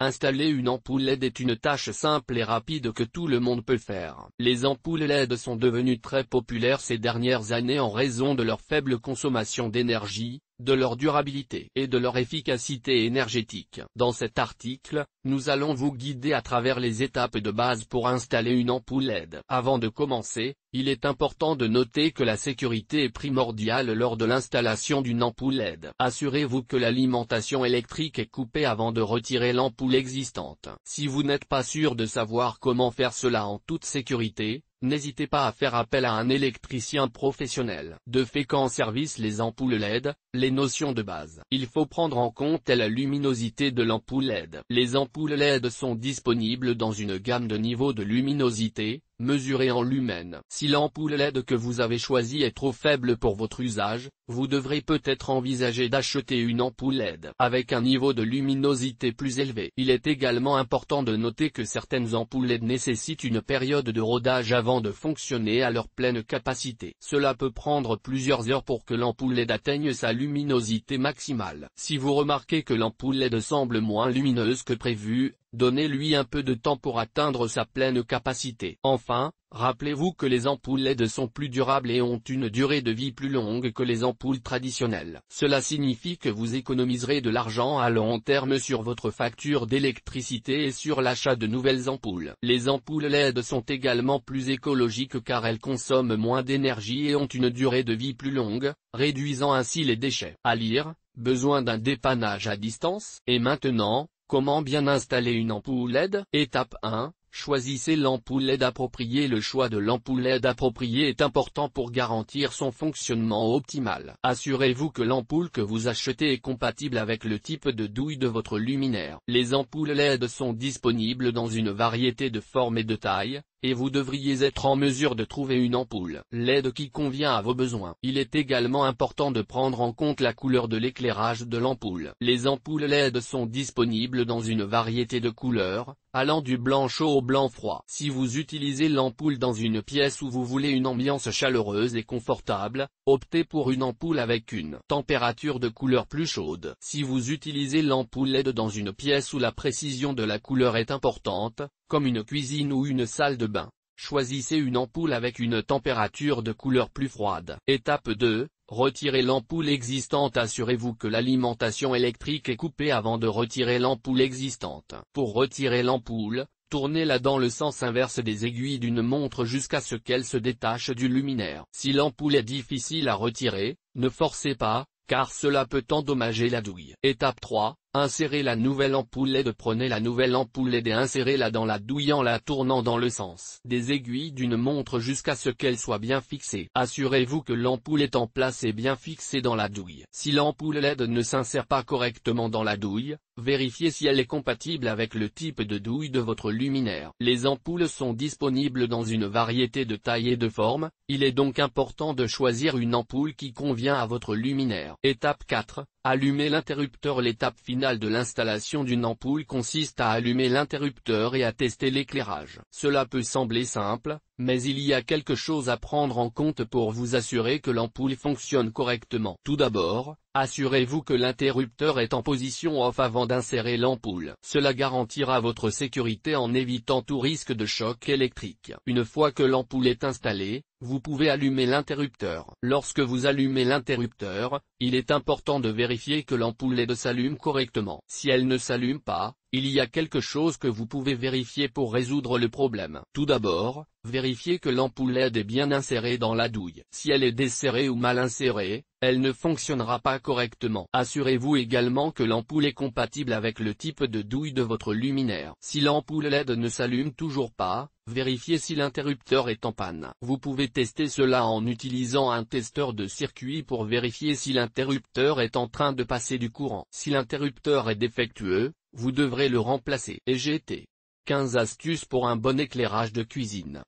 Installer une ampoule LED est une tâche simple et rapide que tout le monde peut faire. Les ampoules LED sont devenues très populaires ces dernières années en raison de leur faible consommation d'énergie, de leur durabilité et de leur efficacité énergétique. Dans cet article, nous allons vous guider à travers les étapes de base pour installer une ampoule LED. Avant de commencer, il est important de noter que la sécurité est primordiale lors de l'installation d'une ampoule LED. Assurez-vous que l'alimentation électrique est coupée avant de retirer l'ampoule existante. Si vous n'êtes pas sûr de savoir comment faire cela en toute sécurité, n'hésitez pas à faire appel à un électricien professionnel. De fait qu'en service les ampoules LED, les notions de base. Il faut prendre en compte la luminosité de l'ampoule LED. Les ampoules LED sont disponibles dans une gamme de niveaux de luminosité, mesurée en lumens. Si l'ampoule LED que vous avez choisie est trop faible pour votre usage, vous devrez peut-être envisager d'acheter une ampoule LED avec un niveau de luminosité plus élevé. Il est également important de noter que certaines ampoules LED nécessitent une période de rodage avant de fonctionner à leur pleine capacité. Cela peut prendre plusieurs heures pour que l'ampoule LED atteigne sa luminosité maximale. Si vous remarquez que l'ampoule LED semble moins lumineuse que prévu, donnez-lui un peu de temps pour atteindre sa pleine capacité. Enfin, rappelez-vous que les ampoules LED sont plus durables et ont une durée de vie plus longue que les ampoules traditionnelles. Cela signifie que vous économiserez de l'argent à long terme sur votre facture d'électricité et sur l'achat de nouvelles ampoules. Les ampoules LED sont également plus écologiques car elles consomment moins d'énergie et ont une durée de vie plus longue, réduisant ainsi les déchets. À lire, besoin d'un dépannage à distance. Et maintenant, comment bien installer une ampoule LED? Étape 1. Choisissez l'ampoule LED appropriée. Le choix de l'ampoule LED appropriée est important pour garantir son fonctionnement optimal. Assurez-vous que l'ampoule que vous achetez est compatible avec le type de douille de votre luminaire. Les ampoules LED sont disponibles dans une variété de formes et de tailles, et vous devriez être en mesure de trouver une ampoule LED qui convient à vos besoins. Il est également important de prendre en compte la couleur de l'éclairage de l'ampoule. Les ampoules LED sont disponibles dans une variété de couleurs, allant du blanc chaud au blanc froid. Si vous utilisez l'ampoule dans une pièce où vous voulez une ambiance chaleureuse et confortable, optez pour une ampoule avec une température de couleur plus chaude. Si vous utilisez l'ampoule LED dans une pièce où la précision de la couleur est importante, comme une cuisine ou une salle de bain, choisissez une ampoule avec une température de couleur plus froide. Étape 2. Retirez l'ampoule existante. Assurez-vous que l'alimentation électrique est coupée avant de retirer l'ampoule existante. Pour retirer l'ampoule, tournez-la dans le sens inverse des aiguilles d'une montre jusqu'à ce qu'elle se détache du luminaire. Si l'ampoule est difficile à retirer, ne forcez pas, car cela peut endommager la douille. Étape 3. Insérez la nouvelle ampoule LED. Prenez la nouvelle ampoule LED et insérez-la dans la douille en la tournant dans le sens des aiguilles d'une montre jusqu'à ce qu'elle soit bien fixée. Assurez-vous que l'ampoule est en place et bien fixée dans la douille. Si l'ampoule LED ne s'insère pas correctement dans la douille, vérifiez si elle est compatible avec le type de douille de votre luminaire. Les ampoules sont disponibles dans une variété de tailles et de formes, il est donc important de choisir une ampoule qui convient à votre luminaire. Étape 4. Allumer l'interrupteur. L'étape finale de l'installation d'une ampoule consiste à allumer l'interrupteur et à tester l'éclairage. Cela peut sembler simple, mais il y a quelque chose à prendre en compte pour vous assurer que l'ampoule fonctionne correctement. Tout d'abord, assurez-vous que l'interrupteur est en position off avant d'insérer l'ampoule. Cela garantira votre sécurité en évitant tout risque de choc électrique. Une fois que l'ampoule est installée, vous pouvez allumer l'interrupteur. Lorsque vous allumez l'interrupteur, il est important de vérifier que l'ampoule LED s'allume correctement. Si elle ne s'allume pas, il y a quelque chose que vous pouvez vérifier pour résoudre le problème. Tout d'abord, vérifiez que l'ampoule LED est bien insérée dans la douille. Si elle est desserrée ou mal insérée, elle ne fonctionnera pas correctement. Assurez-vous également que l'ampoule est compatible avec le type de douille de votre luminaire. Si l'ampoule LED ne s'allume toujours pas, vérifiez si l'interrupteur est en panne. Vous pouvez tester cela en utilisant un testeur de circuit pour vérifier si l'interrupteur est en train de passer du courant. Si l'interrupteur est défectueux, vous devrez le remplacer. Et GT. 15 astuces pour un bon éclairage de cuisine.